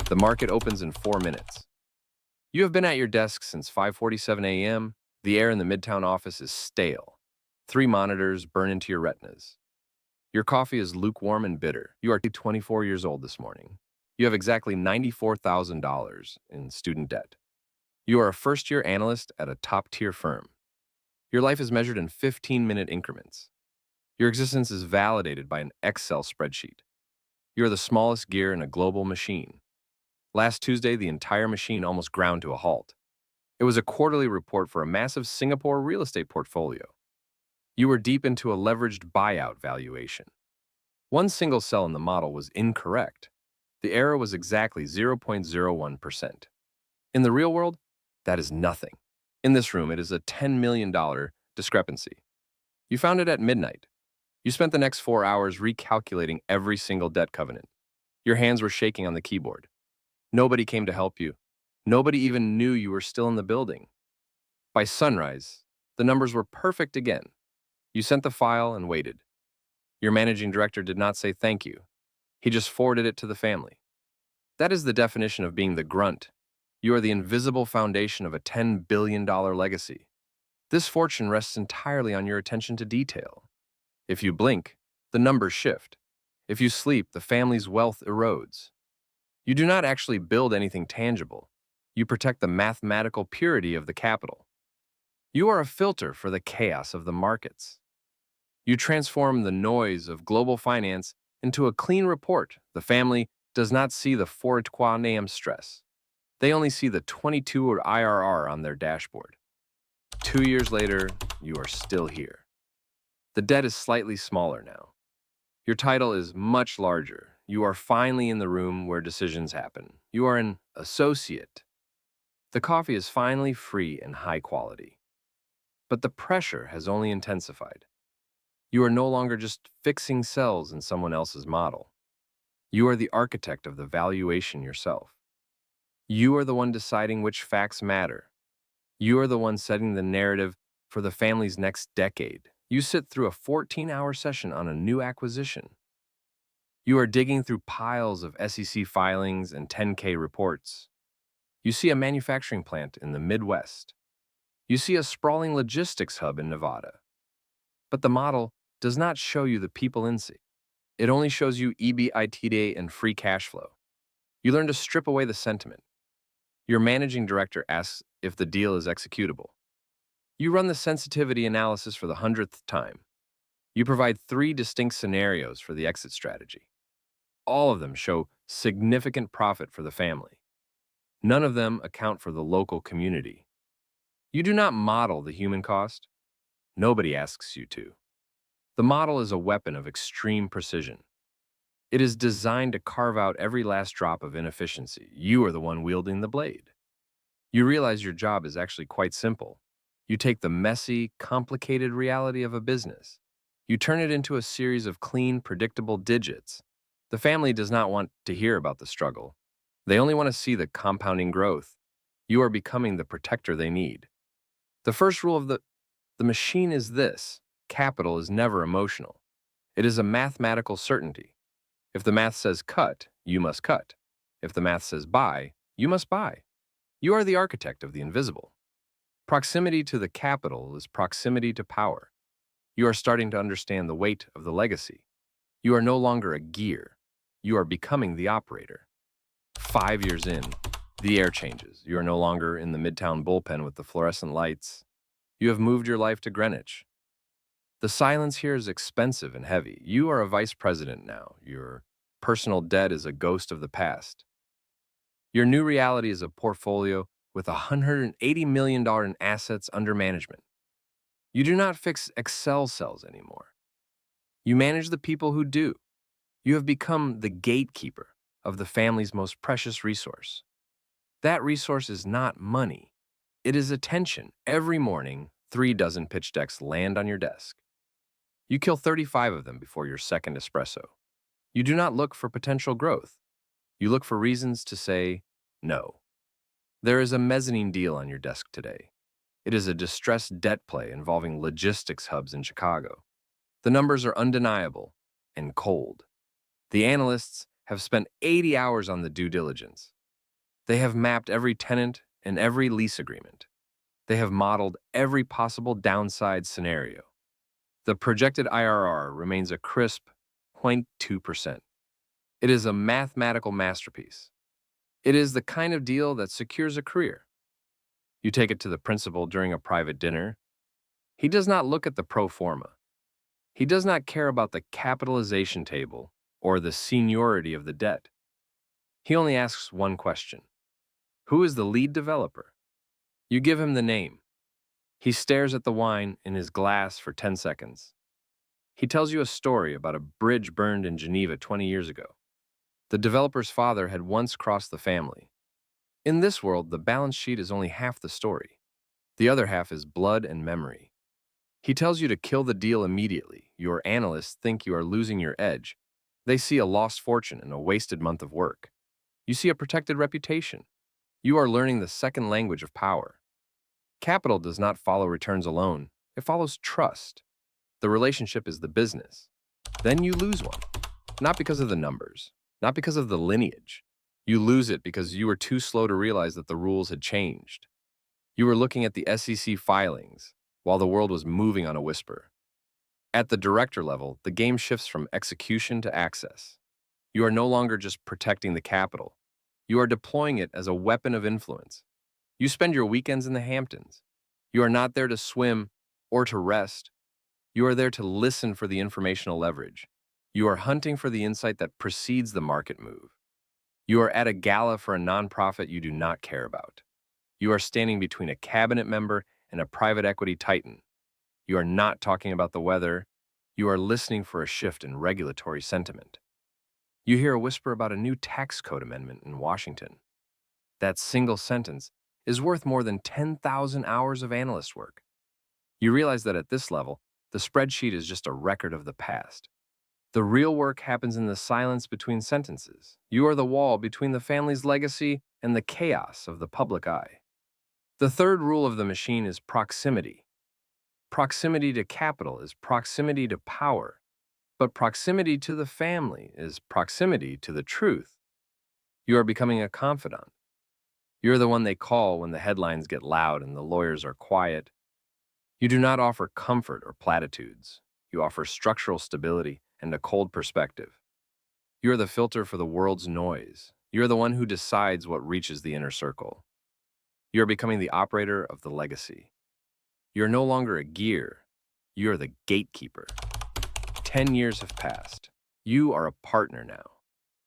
The market opens in 4 minutes. You have been at your desk since 5:47 a.m. The air in the Midtown office is stale. 3 monitors burn into your retinas. Your coffee is lukewarm and bitter. You are 24 years old this morning. You have exactly $94,000 in student debt. You are a first-year analyst at a top-tier firm. Your life is measured in 15-minute increments. Your existence is validated by an Excel spreadsheet. You are the smallest gear in a global machine. Last Tuesday, the entire machine almost ground to a halt. It was a quarterly report for a massive Singapore real estate portfolio. You were deep into a leveraged buyout valuation. One single cell in the model was incorrect. The error was exactly 0.01%. In the real world, that is nothing. In this room, it is a $10 million discrepancy. You found it at midnight. You spent the next 4 hours recalculating every single debt covenant. Your hands were shaking on the keyboard. Nobody came to help you. Nobody even knew you were still in the building. By sunrise, the numbers were perfect again. You sent the file and waited. Your managing director did not say thank you. He just forwarded it to the family. That is the definition of being the grunt. You are the invisible foundation of a $10 billion legacy. This fortune rests entirely on your attention to detail. If you blink, the numbers shift. If you sleep, the family's wealth erodes. You do not actually build anything tangible. You protect the mathematical purity of the capital. You are a filter for the chaos of the markets. You transform the noise of global finance into a clean report. The family does not see the 4 name stress. They only see the 22 IRR on their dashboard. 2 years later, you are still here. The debt is slightly smaller now. Your title is much larger. You are finally in the room where decisions happen. You are an associate. The coffee is finally free and high quality. But the pressure has only intensified. You are no longer just fixing cells in someone else's model. You are the architect of the valuation yourself. You are the one deciding which facts matter. You are the one setting the narrative for the family's next decade. You sit through a 14-hour session on a new acquisition. You are digging through piles of SEC filings and 10K reports. You see a manufacturing plant in the Midwest. You see a sprawling logistics hub in Nevada. But the model does not show you the people in it. It only shows you EBITDA and free cash flow. You learn to strip away the sentiment. Your managing director asks if the deal is executable. You run the sensitivity analysis for the 100th time. You provide 3 distinct scenarios for the exit strategy. All of them show significant profit for the family. None of them account for the local community. You do not model the human cost. Nobody asks you to. The model is a weapon of extreme precision. It is designed to carve out every last drop of inefficiency. You are the one wielding the blade. You realize your job is actually quite simple. You take the messy, complicated reality of a business. You turn it into a series of clean, predictable digits. The family does not want to hear about the struggle. They only want to see the compounding growth. You are becoming the protector they need. The first rule of the machine is this: capital is never emotional. It is a mathematical certainty. If the math says cut, you must cut. If the math says buy, you must buy. You are the architect of the invisible. Proximity to the capital is proximity to power. You are starting to understand the weight of the legacy. You are no longer a gear. You are becoming the operator. 5 years in, the air changes. You are no longer in the Midtown bullpen with the fluorescent lights. You have moved your life to Greenwich. The silence here is expensive and heavy. You are a vice president now. Your personal debt is a ghost of the past. Your new reality is a portfolio with $180 million in assets under management. You do not fix Excel cells anymore. You manage the people who do. You have become the gatekeeper of the family's most precious resource. That resource is not money. It is attention. Every morning, 3 dozen pitch decks land on your desk. You kill 35 of them before your second espresso. You do not look for potential growth. You look for reasons to say no. There is a mezzanine deal on your desk today. It is a distressed debt play involving logistics hubs in Chicago. The numbers are undeniable and cold. The analysts have spent 80 hours on the due diligence. They have mapped every tenant and every lease agreement. They have modeled every possible downside scenario. The projected IRR remains a crisp 0.2%. It is a mathematical masterpiece. It is the kind of deal that secures a career. You take it to the principal during a private dinner. He does not look at the pro forma. He does not care about the capitalization table or the seniority of the debt. He only asks one question. Who is the lead developer? You give him the name. He stares at the wine in his glass for 10 seconds. He tells you a story about a bridge burned in Geneva 20 years ago. The developer's father had once crossed the family. In this world, the balance sheet is only half the story. The other half is blood and memory. He tells you to kill the deal immediately. Your analysts think you are losing your edge. They see a lost fortune and a wasted month of work. You see a protected reputation. You are learning the second language of power. Capital does not follow returns alone. It follows trust. The relationship is the business. Then you lose one. Not because of the numbers, not because of the lineage. You lose it because you were too slow to realize that the rules had changed. You were looking at the SEC filings while the world was moving on a whisper. At the director level, the game shifts from execution to access. You are no longer just protecting the capital. You are deploying it as a weapon of influence. You spend your weekends in the Hamptons. You are not there to swim or to rest. You are there to listen for the informational leverage. You are hunting for the insight that precedes the market move. You are at a gala for a nonprofit you do not care about. You are standing between a cabinet member and a private equity titan. You are not talking about the weather. You are listening for a shift in regulatory sentiment. You hear a whisper about a new tax code amendment in Washington. That single sentence is worth more than 10,000 hours of analyst work. You realize that at this level, the spreadsheet is just a record of the past. The real work happens in the silence between sentences. You are the wall between the family's legacy and the chaos of the public eye. The third rule of the machine is proximity. Proximity to capital is proximity to power, but proximity to the family is proximity to the truth. You are becoming a confidant. You're the one they call when the headlines get loud and the lawyers are quiet. You do not offer comfort or platitudes. You offer structural stability and a cold perspective. You're the filter for the world's noise. You're the one who decides what reaches the inner circle. You're becoming the operator of the legacy. You're no longer a gear. You're the gatekeeper. 10 years have passed. You are a partner now.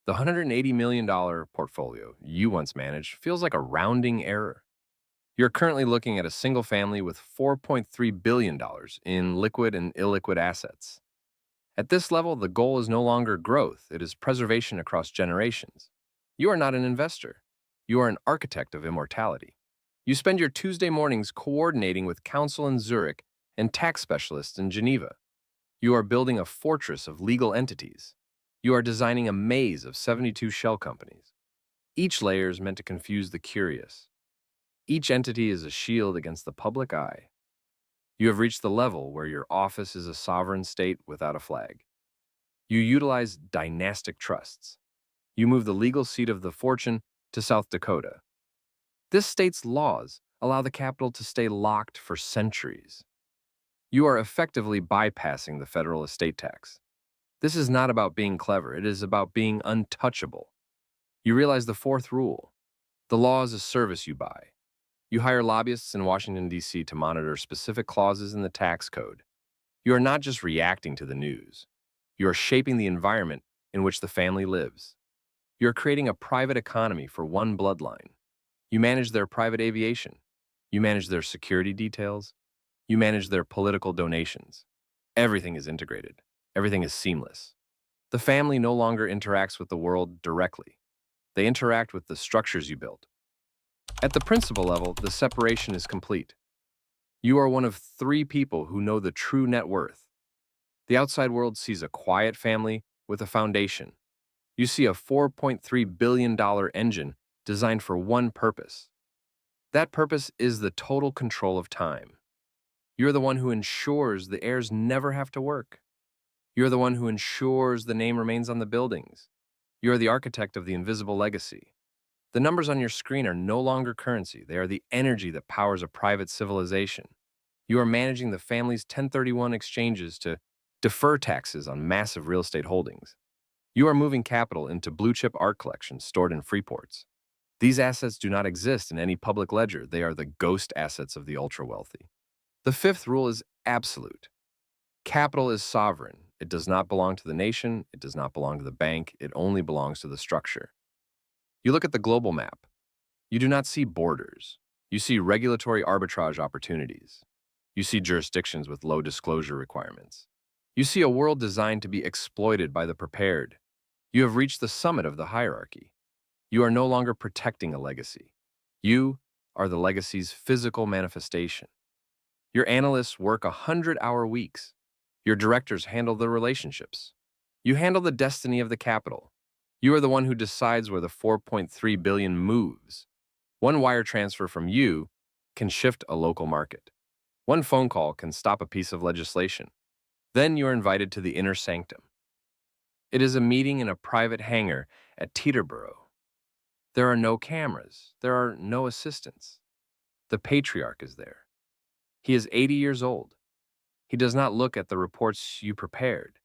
The $180 million portfolio you once managed feels like a rounding error. You're currently looking at a single family with $4.3 billion in liquid and illiquid assets. At this level, the goal is no longer growth, it is preservation across generations. You are not an investor. You are an architect of immortality. You spend your Tuesday mornings coordinating with counsel in Zurich and tax specialists in Geneva. You are building a fortress of legal entities. You are designing a maze of 72 shell companies. Each layer is meant to confuse the curious. Each entity is a shield against the public eye. You have reached the level where your office is a sovereign state without a flag. You utilize dynastic trusts. You move the legal seat of the fortune to South Dakota. This state's laws allow the capital to stay locked for centuries. You are effectively bypassing the federal estate tax. This is not about being clever, it is about being untouchable. You realize the fourth rule. The law is a service you buy. You hire lobbyists in Washington, D.C. to monitor specific clauses in the tax code. You are not just reacting to the news. You are shaping the environment in which the family lives. You are creating a private economy for one bloodline. You manage their private aviation. You manage their security details. You manage their political donations. Everything is integrated. Everything is seamless. The family no longer interacts with the world directly. They interact with the structures you built. At the principal level, the separation is complete. You are one of 3 people who know the true net worth. The outside world sees a quiet family with a foundation. You see a $4.3 billion engine designed for one purpose. That purpose is the total control of time. You're the one who ensures the heirs never have to work. You're the one who ensures the name remains on the buildings. You are the architect of the invisible legacy. The numbers on your screen are no longer currency. They are the energy that powers a private civilization. You are managing the family's 1031 exchanges to defer taxes on massive real estate holdings. You are moving capital into blue-chip art collections stored in free ports. These assets do not exist in any public ledger. They are the ghost assets of the ultra-wealthy. The fifth rule is absolute. Capital is sovereign. It does not belong to the nation. It does not belong to the bank. It only belongs to the structure. You look at the global map. You do not see borders. You see regulatory arbitrage opportunities. You see jurisdictions with low disclosure requirements. You see a world designed to be exploited by the prepared. You have reached the summit of the hierarchy. You are no longer protecting a legacy. You are the legacy's physical manifestation. Your analysts work 100-hour weeks. Your directors handle the relationships. You handle the destiny of the capital. You are the one who decides where the 4.3 billion moves. One wire transfer from you can shift a local market. One phone call can stop a piece of legislation. Then you are invited to the inner sanctum. It is a meeting in a private hangar at Teterboro. There are no cameras. There are no assistants. The patriarch is there. He is 80 years old. He does not look at the reports you prepared.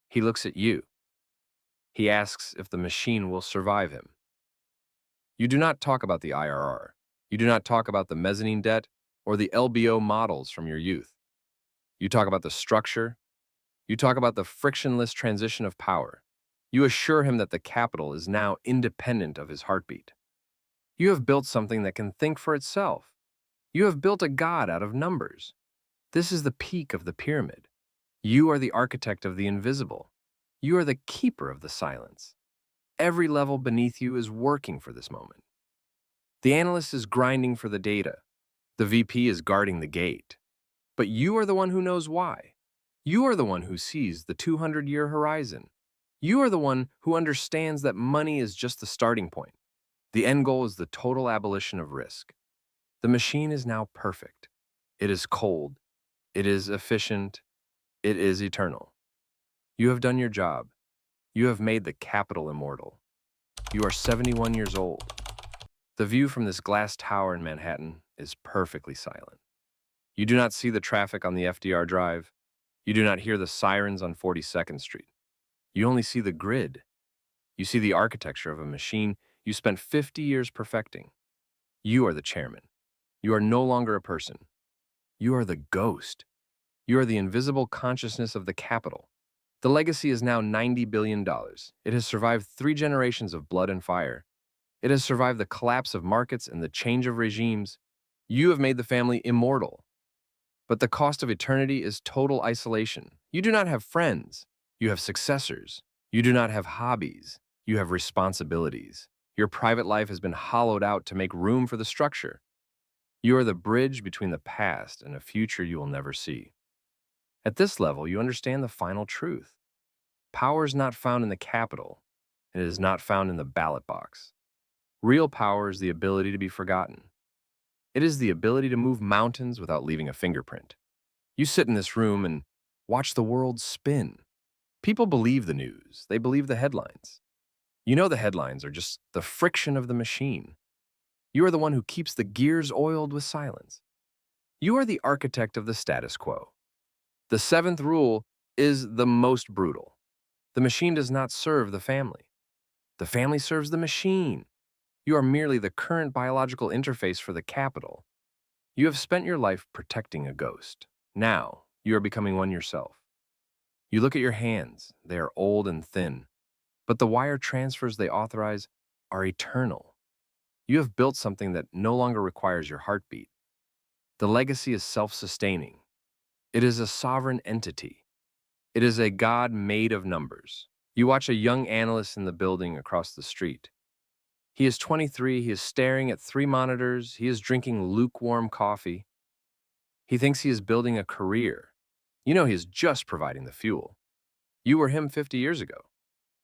He looks at you. He asks if the machine will survive him. You do not talk about the IRR. You do not talk about the mezzanine debt or the LBO models from your youth. You talk about the structure. You talk about the frictionless transition of power. You assure him that the capital is now independent of his heartbeat. You have built something that can think for itself. You have built a god out of numbers. This is the peak of the pyramid. You are the architect of the invisible. You are the keeper of the silence. Every level beneath you is working for this moment. The analyst is grinding for the data. The VP is guarding the gate. But you are the one who knows why. You are the one who sees the 200-year horizon. You are the one who understands that money is just the starting point. The end goal is the total abolition of risk. The machine is now perfect. It is cold. It is efficient. It is eternal. You have done your job. You have made the capital immortal. You are 71 years old. The view from this glass tower in Manhattan is perfectly silent. You do not see the traffic on the FDR Drive. You do not hear the sirens on 42nd Street. You only see the grid. You see the architecture of a machine you spent 50 years perfecting. You are the chairman. You are no longer a person. You are the ghost. You are the invisible consciousness of the capital. The legacy is now $90 billion. It has survived 3 generations of blood and fire. It has survived the collapse of markets and the change of regimes. You have made the family immortal. But the cost of eternity is total isolation. You do not have friends. You have successors. You do not have hobbies. You have responsibilities. Your private life has been hollowed out to make room for the structure. You are the bridge between the past and a future you will never see. At this level, you understand the final truth. Power is not found in the capital. It is not found in the ballot box. Real power is the ability to be forgotten. It is the ability to move mountains without leaving a fingerprint. You sit in this room and watch the world spin. People believe the news. They believe the headlines. You know the headlines are just the friction of the machine. You are the one who keeps the gears oiled with silence. You are the architect of the status quo. The 7th rule is the most brutal. The machine does not serve the family. The family serves the machine. You are merely the current biological interface for the capital. You have spent your life protecting a ghost. Now, you are becoming one yourself. You look at your hands. They are old and thin, but the wire transfers they authorize are eternal. You have built something that no longer requires your heartbeat. The legacy is self-sustaining. It is a sovereign entity. It is a god made of numbers. You watch a young analyst in the building across the street. He is 23, he is staring at 3 monitors, he is drinking lukewarm coffee. He thinks he is building a career. You know he is just providing the fuel. You were him 50 years ago.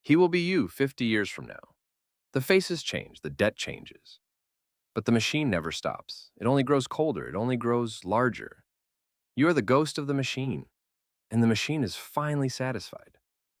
He will be you 50 years from now. The faces change, the debt changes. But the machine never stops. It only grows colder, it only grows larger. You are the ghost of the machine, and the machine is finally satisfied.